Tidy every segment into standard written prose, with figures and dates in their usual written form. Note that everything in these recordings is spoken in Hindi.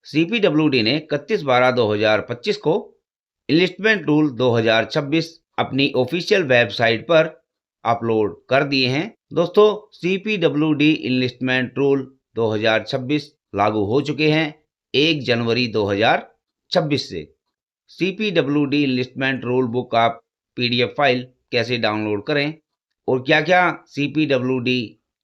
सीपीडब्ल्यूडी ने 31/12/2025 को इनलिस्टमेंट रूल 2026 अपनी ऑफिशियल वेबसाइट पर अपलोड कर दिए हैं। दोस्तों, सीपीडब्ल्यूडी इनलिस्टमेंट रूल 2026 लागू हो चुके हैं 1 जनवरी 2026 से। सीपीडब्ल्यूडी इनलिस्टमेंट रूल बुक आप पीडीएफ फाइल कैसे डाउनलोड करें और क्या क्या सीपीडब्ल्यूडी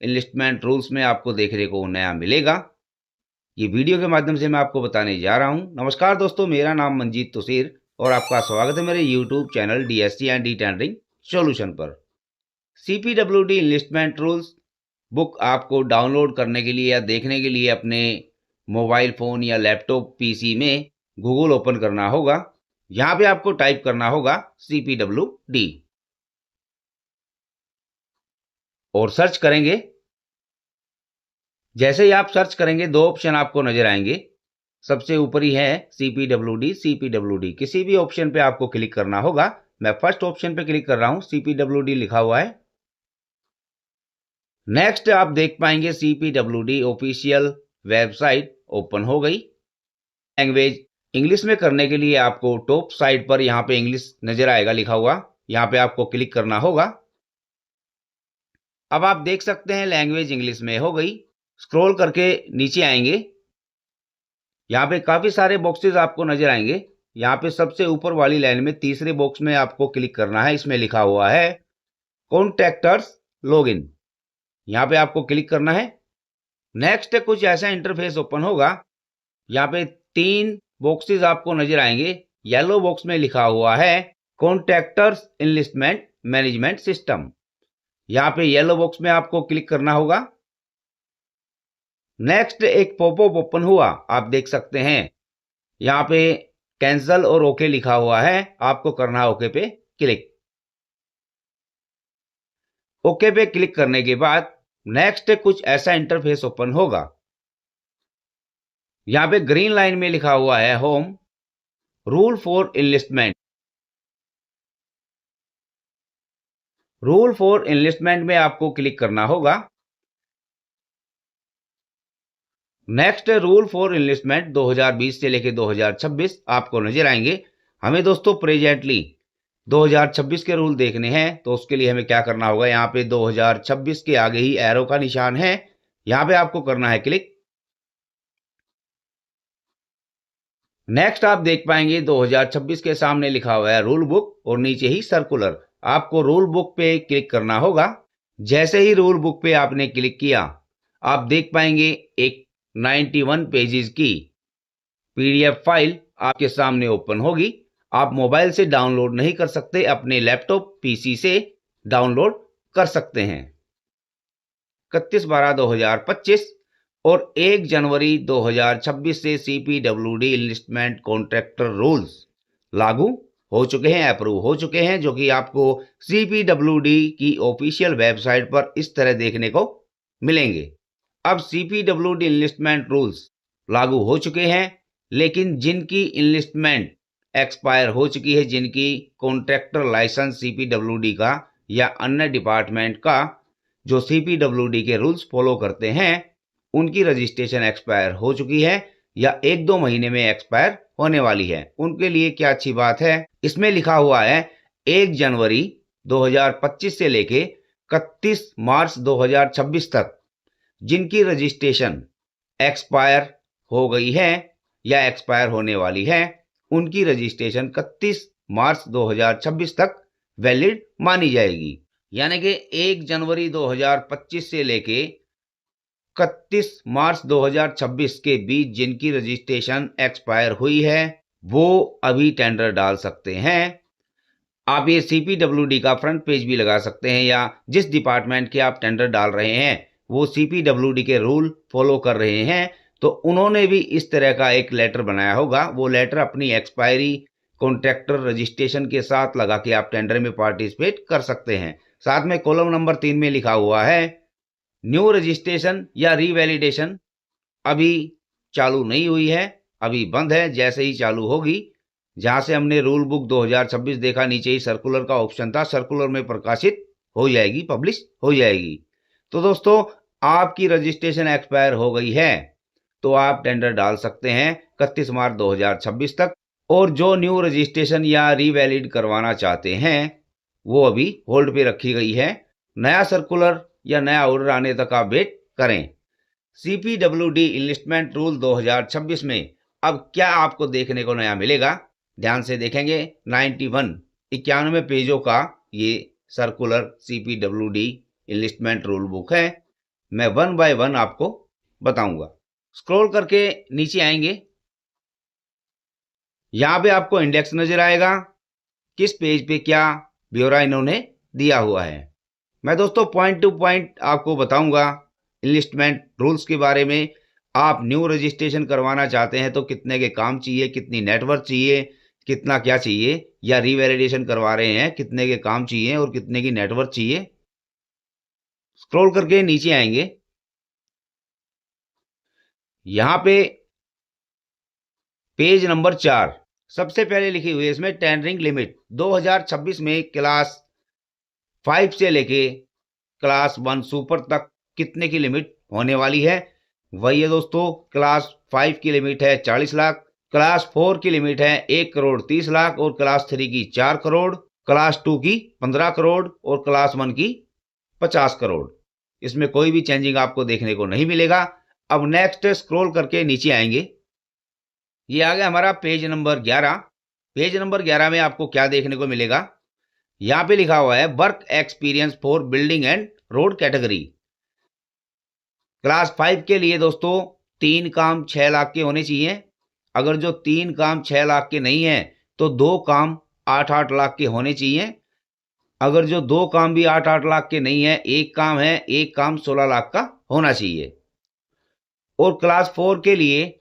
इनलिस्टमेंट रूल्स में आपको देखने को नया मिलेगा, ये वीडियो के माध्यम से मैं आपको बताने जा रहा हूं। नमस्कार दोस्तों, मेरा नाम मंजीत तुसीर और आपका स्वागत है मेरे YouTube channel DSC and D tendering solution पर। सीपीडब्ल्यूडी इनलिस्टमेंट रूल्स बुक आपको डाउनलोड करने के लिए या देखने के लिए अपने मोबाइल फ़ोन या लैपटॉप पीसी में गूगल ओपन करना होगा। यहाँ पे आपको टाइप करना होगा सीपीडब्ल्यूडी और सर्च करेंगे। जैसे ही आप सर्च करेंगे दो ऑप्शन आपको नजर आएंगे। सबसे ऊपर ही है सीपीडब्ल्यूडी। किसी भी ऑप्शन पे आपको क्लिक करना होगा। मैं फर्स्ट ऑप्शन पे क्लिक कर रहा हूं, सीपीडब्ल्यूडी लिखा हुआ है। नेक्स्ट आप देख पाएंगे सीपीडब्ल्यूडी ऑफिशियल वेबसाइट ओपन हो गई। लैंग्वेज इंग्लिश में करने के लिए आपको टॉप साइड पर यहां पे इंग्लिश नजर आएगा लिखा हुआ, यहां पे आपको क्लिक करना होगा। अब आप देख सकते हैं लैंग्वेज इंग्लिश में हो गई। स्क्रॉल करके नीचे आएंगे, यहाँ पे काफी सारे बॉक्सेस आपको नजर आएंगे। यहाँ पे सबसे ऊपर वाली लाइन में तीसरे बॉक्स में आपको क्लिक करना है। इसमें लिखा हुआ है कॉन्टैक्टर्स लॉगिन, यहाँ पे आपको क्लिक करना है। नेक्स्ट कुछ ऐसा इंटरफेस ओपन होगा। यहाँ पे 3 बॉक्सेस आपको नजर आएंगे। येलो बॉक्स में लिखा हुआ है कॉन्टैक्टर्स इनलिस्टमेंट मैनेजमेंट सिस्टम, यहाँ पे येलो बॉक्स में आपको क्लिक करना होगा। नेक्स्ट एक पॉपअप ओपन हुआ, आप देख सकते हैं यहाँ पे कैंसल और ओके लिखा हुआ है। आपको करना है ओके पे क्लिक। ओके पे क्लिक करने के बाद नेक्स्ट कुछ ऐसा इंटरफेस ओपन होगा। यहाँ पे ग्रीन लाइन में लिखा हुआ है home rule for enlistment. Rule for enlistment में आपको क्लिक करना होगा। नेक्स्ट रूल फॉर इनलिस्टमेंट 2020 से लेकर 2026 आपको नजर आएंगे। हमें दोस्तों प्रेजेंटली 2026 के रूल देखने हैं, तो उसके लिए हमें क्या करना होगा, यहाँ पे 2026 के आगे ही एरो का निशान है, यहाँ पे आपको करना है क्लिक। नेक्स्ट आप देख पाएंगे 2026 के सामने लिखा हुआ है रूल बुक और नीचे ही सर्कुलर। आपको रूल बुक पे क्लिक करना होगा। जैसे ही रूल बुक पे आपने क्लिक किया, आप देख पाएंगे एक 91 पेजेस की पीडीएफ फाइल आपके सामने ओपन होगी। आप मोबाइल से डाउनलोड नहीं कर सकते, अपने लैपटॉप पीसी से डाउनलोड कर सकते हैं। 31/12/2025 और 1 जनवरी 2026 से सीपीडब्ल्यूडी इनलिस्टमेंट कॉन्ट्रैक्टर रूल्स लागू हो चुके हैं, अप्रूव हो चुके हैं, जो कि आपको सीपीडब्ल्यूडी की ऑफिशियल वेबसाइट पर इस तरह देखने को मिलेंगे। अब सीपीडब्ल्यूडी इनलिस्टमेंट रूल्स लागू हो चुके हैं, लेकिन जिनकी इनलिस्टमेंट एक्सपायर हो चुकी है, जिनकी कॉन्ट्रैक्टर लाइसेंस सीपीडब्ल्यूडी का या अन्य डिपार्टमेंट का जो सीपीडब्ल्यूडी के रूल्स फॉलो करते हैं, उनकी रजिस्ट्रेशन एक्सपायर हो चुकी है या 1-2 महीने में एक्सपायर होने वाली है, उनके लिए क्या अच्छी बात है, इसमें लिखा हुआ है 1 जनवरी 2025 से लेके 31 मार्च 2026 तक जिनकी रजिस्ट्रेशन एक्सपायर हो गई है या एक्सपायर होने वाली है, उनकी रजिस्ट्रेशन 31 मार्च 2026 तक वैलिड मानी जाएगी। यानी कि 1 जनवरी 2025 से लेके 31 मार्च 2026 के बीच जिनकी रजिस्ट्रेशन एक्सपायर हुई है, वो अभी टेंडर डाल सकते हैं। आप ये सीपीडब्ल्यूडी का फ्रंट पेज भी लगा सकते हैं, या जिस डिपार्टमेंट के आप टेंडर डाल रहे हैं वो सीपीडब्ल्यूडी के रूल फॉलो कर रहे हैं, तो उन्होंने भी इस तरह का एक लेटर बनाया होगा। वो लेटर अपनी एक्सपायरी कॉन्ट्रैक्टर रजिस्ट्रेशन के साथ लगा के आप टेंडर में पार्टिसिपेट कर सकते हैं। साथ में कॉलम नंबर 3 में लिखा हुआ है न्यू रजिस्ट्रेशन या रीवैलिडेशन अभी चालू नहीं हुई है, अभी बंद है। जैसे ही चालू होगी, जहां से हमने रूल बुक 2026 देखा, नीचे ही सर्कुलर का ऑप्शन था, सर्कुलर में प्रकाशित हो जाएगी, पब्लिश हो जाएगी। तो दोस्तों, आपकी रजिस्ट्रेशन एक्सपायर हो गई है तो आप टेंडर डाल सकते हैं 31 मार्च 2026 तक। और जो न्यू रजिस्ट्रेशन या रीवैलिड करवाना चाहते हैं वो अभी होल्ड पे रखी गई है। नया सर्कुलर या नया ऑर्डर आने तक आप वेट करें। CPWD इनलिस्टमेंट रूल 2026 में अब क्या आपको देखने को नया मिलेगा, ध्यान से देखेंगे। 91 पेजों का ये circular CPWD enlistment rule book है। मैं 1 बाय 1 आपको बताऊंगा। स्क्रॉल करके नीचे आएंगे, यहां पे आपको इंडेक्स नजर आएगा, किस पेज पे क्या ब्यौरा इन्होंने दिया हुआ है। मैं दोस्तों पॉइंट टू पॉइंट आपको बताऊंगा इनलिस्टमेंट रूल्स के बारे में। आप न्यू रजिस्ट्रेशन करवाना चाहते हैं तो कितने के काम चाहिए, कितनी नेटवर्क चाहिए, कितना क्या चाहिए, या रीवैलिडेशन करवा रहे हैं कितने के काम चाहिए और कितने की नेटवर्क चाहिए। स्क्रॉल करके नीचे आएंगे, यहां पे पेज नंबर 4 सबसे पहले लिखी हुई है, इसमें टेंडरिंग लिमिट 2026 में क्लास 5 से लेके क्लास 1 सुपर तक कितने की लिमिट होने वाली है। वही है दोस्तों, क्लास 5 की लिमिट है 40 लाख, क्लास 4 की लिमिट है 1 करोड़ 30 लाख और क्लास 3 की 4 करोड़, क्लास 2 की 15 करोड़ और क्लास 1 की 50 करोड़। इसमें कोई भी चेंजिंग आपको देखने को नहीं मिलेगा। अब नेक्स्ट स्क्रॉल करके नीचे आएंगे, ये आ गया हमारा पेज नंबर 11। पेज नंबर 11 में आपको क्या देखने को मिलेगा, यहां पे लिखा हुआ है work experience for building and road category. Class 5 के लिए दोस्तों 3 काम 6 लाख के होने चाहिए। अगर जो 3 काम 6 लाख के नहीं है तो 2 काम 8-8 लाख के होने चाहिए। अगर जो 2 काम भी 8-8 लाख के नहीं है, एक काम है, एक काम 16 लाख का होना चाहिए। और क्लास 4 के लिए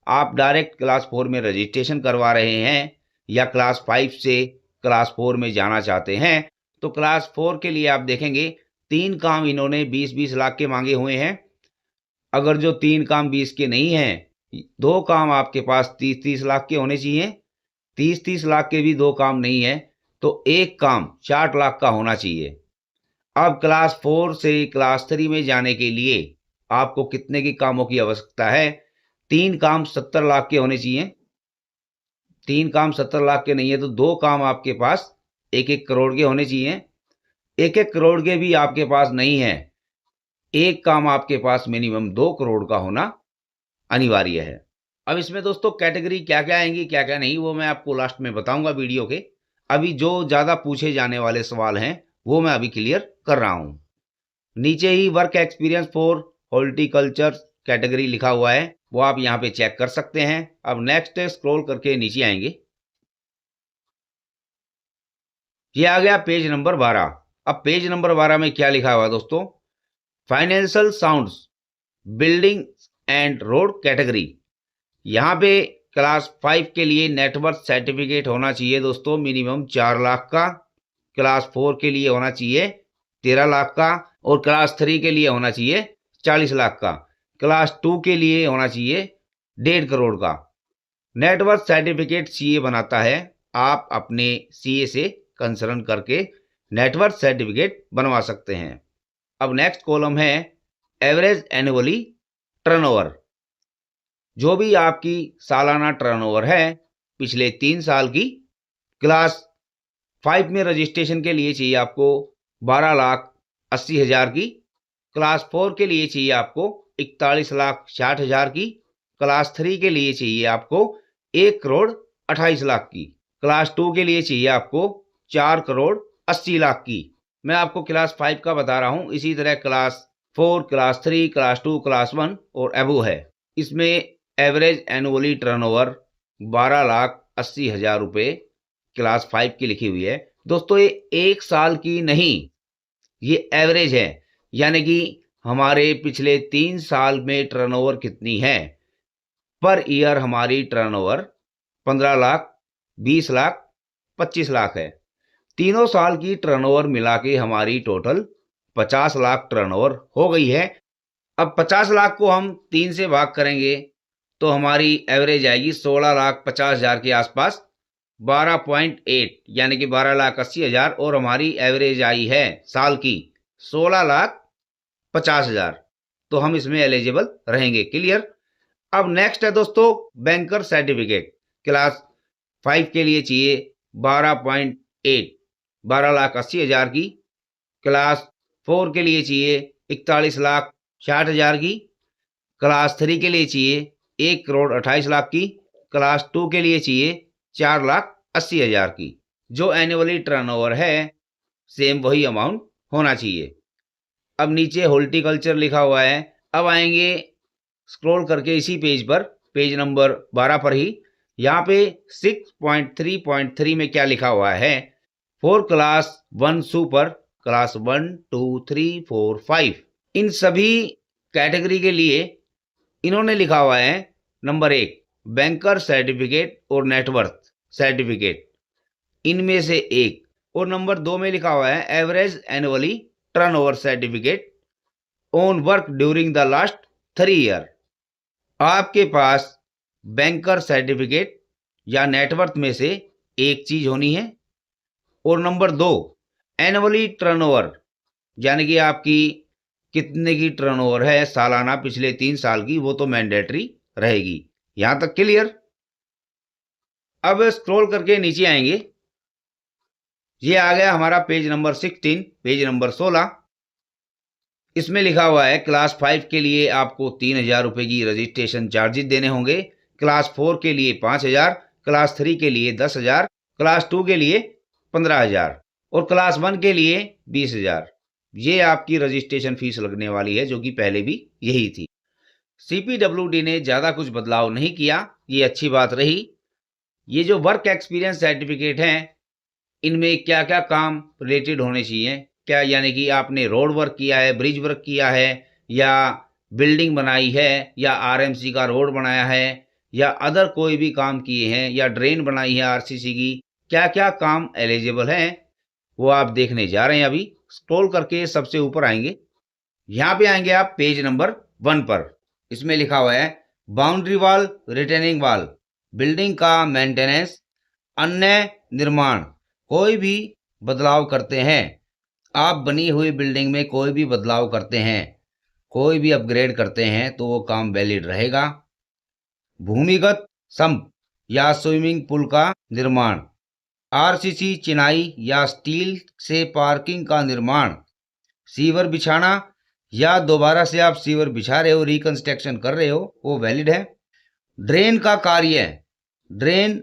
आप डायरेक्ट क्लास 4 में रजिस्ट्रेशन करवा रहे हैं या क्लास 5 से क्लास 4 में जाना चाहते हैं तो क्लास 4 के लिए आप देखेंगे 3 काम इन्होंने 20-20 लाख के मांगे हुए हैं। अगर जो 3 काम 20 के नहीं हैं, 2 काम आपके पास 30-30 लाख के होने चाहिए। 30-30 लाख के भी 2 काम नहीं है तो एक काम 60 लाख का होना चाहिए। अब क्लास 4 से क्लास 3 में जाने के लिए आपको कितने की कामों की आवश्यकता है, 3 काम 70 लाख के होने चाहिए। 3 काम 70 लाख के नहीं है तो 2 काम आपके पास 1-1 करोड़ के होने चाहिए। 1-1 करोड़ के भी आपके पास नहीं है, एक काम आपके पास मिनिमम 2 करोड़ का होना अनिवार्य है। अब इसमें दोस्तों कैटेगरी क्या क्या आएंगी क्या क्या नहीं वो मैं आपको लास्ट में बताऊंगा वीडियो के। अभी जो ज़्यादा पूछे जाने वाले सवाल हैं वो मैं अभी क्लियर कर रहा हूं। नीचे ही work experience for horticulture category लिखा हुआ है, वो आप यहाँ पे चेक कर सकते हैं। अब नेक्स्ट स्क्रॉल करके नीचे आएंगे, ये आ गया पेज नंबर 12। अब पेज नंबर 12 में क्या लिखा हुआ है दोस्तों, financial sounds building and road category. यहाँ पे क्लास 5 के लिए नेटवर्क सर्टिफिकेट होना चाहिए दोस्तों मिनिमम 4 लाख का, क्लास 4 के लिए होना चाहिए 13 लाख का और क्लास 3 के लिए होना चाहिए 40 लाख का, क्लास 2 के लिए होना चाहिए 1.5 करोड़ का। नेटवर्क सर्टिफिकेट सीए बनाता है, आप अपने सीए से कंसल्ट करके नेटवर्क सर्टिफिकेट बनवा सकते हैं। अब नेक्स्ट कॉलम है एवरेज एनुअली टर्नओवर। जो भी आपकी सालाना टर्नओवर है पिछले 3 साल की, क्लास 5 में रजिस्ट्रेशन के लिए चाहिए आपको 12,80,000 की, क्लास 4 के लिए चाहिए आपको 41,60,000 की, क्लास 3 के लिए चाहिए आपको 1 करोड़ 28 लाख की, क्लास 2 के लिए चाहिए आपको 4 करोड़ 80 लाख की। मैं आपको क्लास 5 का बता रहा हूं, इसी तरह क्लास 4, क्लास 3, क्लास 2, क्लास 1 और एबो है। इसमें एवरेज एनुअली टर्नओवर 12,80,000 रुपये क्लास 5 की लिखी हुई है। दोस्तों ये 1 साल की नहीं, ये एवरेज है, यानी कि हमारे पिछले 3 साल में टर्नओवर कितनी है। पर ईयर हमारी टर्नओवर 15 लाख, 20 लाख, 25 लाख है। तीनों साल की टर्नओवर मिला के हमारी टोटल 50 लाख टर्नओवर हो गई है। अब 50 लाख को हम 3 से भाग करेंगे तो हमारी एवरेज आएगी 16,50,000 के आसपास, 12.8 यानी कि 12,80,000 और हमारी एवरेज आई है साल की 16,50,000। तो हम इसमें एलिजिबल रहेंगे। क्लियर। अब नेक्स्ट है दोस्तों बैंकर सर्टिफिकेट। क्लास 5 के लिए चाहिए 12.8 12,80,000 की। क्लास 4 के लिए चाहिए 41,60,000 की। क्लास 3 के लिए चाहिए 1,28,00,000 की। क्लास 2 के लिए चाहिए 4,80,000 की। जो एनुअली टर्नओवर है सेम वही अमाउंट होना चाहिए। अब नीचे हॉर्टिकल्चर लिखा हुआ है। अब आएंगे स्क्रॉल करके इसी पेज पर, पेज नंबर 12 पर ही, यहाँ पे 6.3.3 में क्या लिखा हुआ है, फॉर क्लास 1 सुपर, क्लास 1 2 3 4 5 इन सभी कैटेगरी के लिए इन्होंने लिखा हुआ है नंबर 1 बैंकर सर्टिफिकेट और नेटवर्थ सर्टिफिकेट, इनमें से एक। और नंबर 2 में लिखा हुआ है average annually turnover certificate on work during the last 3 year. आपके पास बैंकर सर्टिफिकेट या नेटवर्थ में से एक चीज होनी है। और नंबर 2 एनुअली टर्नओवर, यानी कि आपकी कितने की टर्नओवर है सालाना पिछले 3 साल की, वो तो मैंडेटरी रहेगी। यहां तक क्लियर। अब स्क्रॉल करके नीचे आएंगे, ये आ गया हमारा पेज नंबर 16, पेज नंबर 16। इसमें लिखा हुआ है क्लास 5 के लिए आपको 3,000 रुपए की रजिस्ट्रेशन चार्जेस देने होंगे। क्लास 4 के लिए 5,000, क्लास 3 के लिए 10,000, क्लास 2 के लिए 15,000 और क्लास 1 के लिए 20,000। ये आपकी रजिस्ट्रेशन फीस लगने वाली है, जो कि पहले भी यही थी। CPWD ने ज़्यादा कुछ बदलाव नहीं किया, ये अच्छी बात रही। ये जो वर्क एक्सपीरियंस सर्टिफिकेट हैं, इनमें क्या क्या काम रिलेटेड होने चाहिए, क्या यानी कि आपने रोड वर्क किया है, ब्रिज वर्क किया है, या बिल्डिंग बनाई है, या RMC का रोड बनाया है, या अदर कोई भी काम किए हैं, या ड्रेन बनाई है RCC की, क्या क्या काम एलिजिबल हैं, वो आप देखने जा रहे हैं। अभी स्क्रॉल करके सबसे ऊपर आएंगे, यहाँ पे आएंगे आप पेज नंबर 1 पर। इसमें लिखा हुआ है boundary wall, retaining wall, building का मेंटेनेंस, अन्य निर्माण। कोई भी बदलाव करते हैं, आप बनी हुई बिल्डिंग में कोई भी बदलाव करते हैं, कोई भी अपग्रेड करते हैं, तो वो काम वैलिड रहेगा। भूमिगत सम्प या स्विमिंग पूल का निर्माण, RCC चिनाई या स्टील से पार्किंग का निर्माण, सीवर बिछाना या दोबारा से आप सीवर बिछा रहे हो, रिकंस्ट्रक्शन कर रहे हो, वो वैलिड है। ड्रेन का कार्य, ड्रेन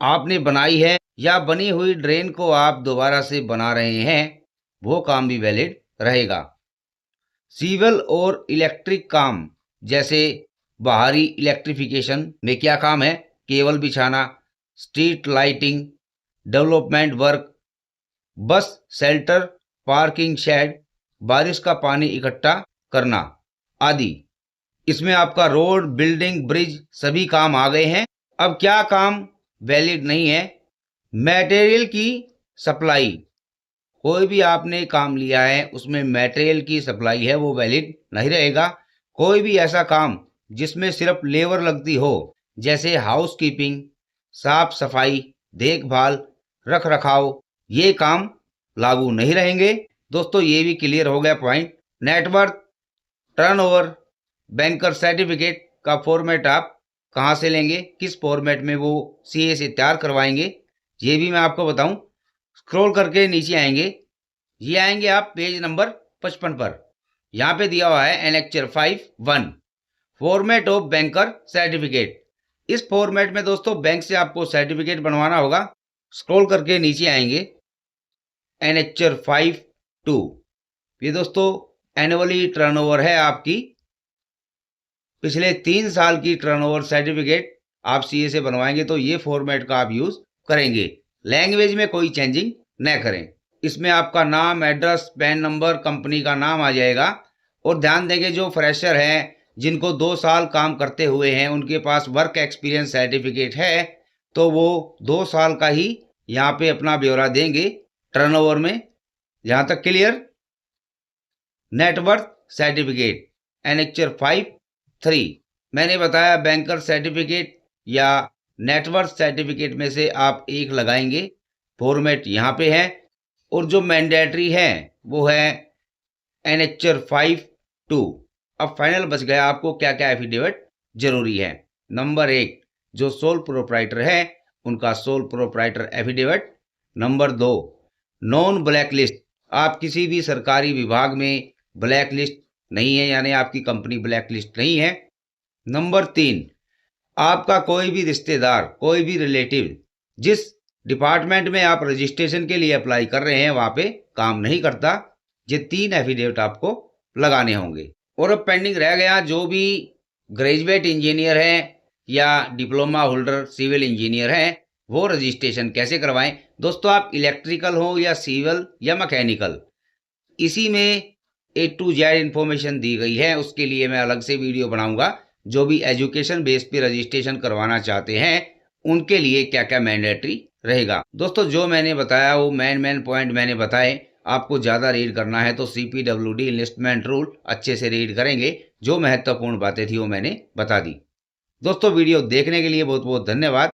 आपने बनाई है या बनी हुई ड्रेन को आप दोबारा से बना रहे हैं, वो काम भी वैलिड रहेगा। सिविल और इलेक्ट्रिक काम, जैसे बाहरी इलेक्ट्रिफिकेशन में क्या काम है, केबल बिछाना, street lighting, development work, bus shelter, parking shed, बारिश का पानी इकट्ठा करना आदि। इसमें आपका रोड, बिल्डिंग, ब्रिज सभी काम आ गए हैं। अब क्या काम वैलिड नहीं है, मटेरियल की सप्लाई, कोई भी आपने काम लिया है उसमें मटेरियल की सप्लाई है, वो वैलिड नहीं रहेगा। कोई भी ऐसा काम जिसमें सिर्फ लेबर लगती हो, जैसे हाउस कीपिंग, साफ सफाई, देखभाल, रख रखाव, ये काम लागू नहीं रहेंगे। दोस्तों ये भी क्लियर हो गया point. Net worth, turnover, banker certificate का फॉर्मेट आप कहाँ से लेंगे, किस फॉर्मेट में वो CA से तैयार करवाएंगे, ये भी मैं आपको बताऊं। स्क्रॉल करके नीचे आएंगे, ये आएंगे आप पेज नंबर 55 पर। यहाँ पे दिया हुआ है annexure 5(1) format of banker certificate. इस फॉर्मेट में दोस्तों बैंक से आपको सर्टिफिकेट बनवाना होगा। स्क्रॉल करके नीचे आएंगे, एनेक्चर 5(2), ये दोस्तों एनुअली टर्नओवर है आपकी, पिछले 3 साल की टर्नओवर सर्टिफिकेट आप CA से बनवाएंगे तो ये फॉर्मेट का आप यूज करेंगे। लैंग्वेज में कोई चेंजिंग न करें। इसमें आपका नाम, एड्रेस, पैन नंबर, कंपनी का नाम आ जाएगा। और ध्यान देंगे जो फ्रेशर हैं, जिनको 2 साल काम करते हुए हैं, उनके पास वर्क एक्सपीरियंस सर्टिफिकेट है, तो वो 2 साल का ही यहाँ पे अपना ब्यौरा देंगे टर्नओवर में। यहाँ तक क्लियर। नेटवर्थ सर्टिफिकेट एनेक्चर 5(3) मैंने बताया बैंकर सर्टिफिकेट या नेटवर्थ सर्टिफिकेट में से आप एक लगाएंगे। फॉर्मेट यहाँ पे है। और जो मैंडेटरी है वो है एनेक्चर 5(2). अब फाइनल बच गया आपको क्या क्या एफिडेविट जरूरी है। नंबर 1, जो सोल प्रोप्राइटर है उनका sole proprietor affidavit. Number 2, non black list, आप किसी भी सरकारी विभाग में ब्लैक लिस्ट नहीं है, यानी आपकी कंपनी ब्लैक लिस्ट नहीं है। नंबर 3, आपका कोई भी रिश्तेदार, कोई भी रिलेटिव जिस डिपार्टमेंट में आप रजिस्ट्रेशन के लिए अप्लाई कर रहे हैं वहां पे काम नहीं करता। ये 3 एफिडेविट आपको लगाने होंगे। और अब पेंडिंग रह गया जो भी ग्रेजुएट इंजीनियर है या डिप्लोमा होल्डर सिविल इंजीनियर है, वो रजिस्ट्रेशन कैसे करवाएं। दोस्तों, आप इलेक्ट्रिकल हो या सिविल या मैकेनिकल, इसी में A to Z इंफॉर्मेशन दी गई है। उसके लिए मैं अलग से वीडियो बनाऊंगा। जो भी एजुकेशन बेस पे रजिस्ट्रेशन करवाना चाहते हैं उनके लिए क्या क्या मैंडेटरी रहेगा। दोस्तों, जो मैंने बताया वो मेन पॉइंट मैंने बताए। आपको ज़्यादा रीड करना है तो CPWD इनलिस्टमेंट रूल अच्छे से रीड करेंगे। जो महत्वपूर्ण बातें थी वो मैंने बता दी। दोस्तों, वीडियो देखने के लिए बहुत बहुत धन्यवाद।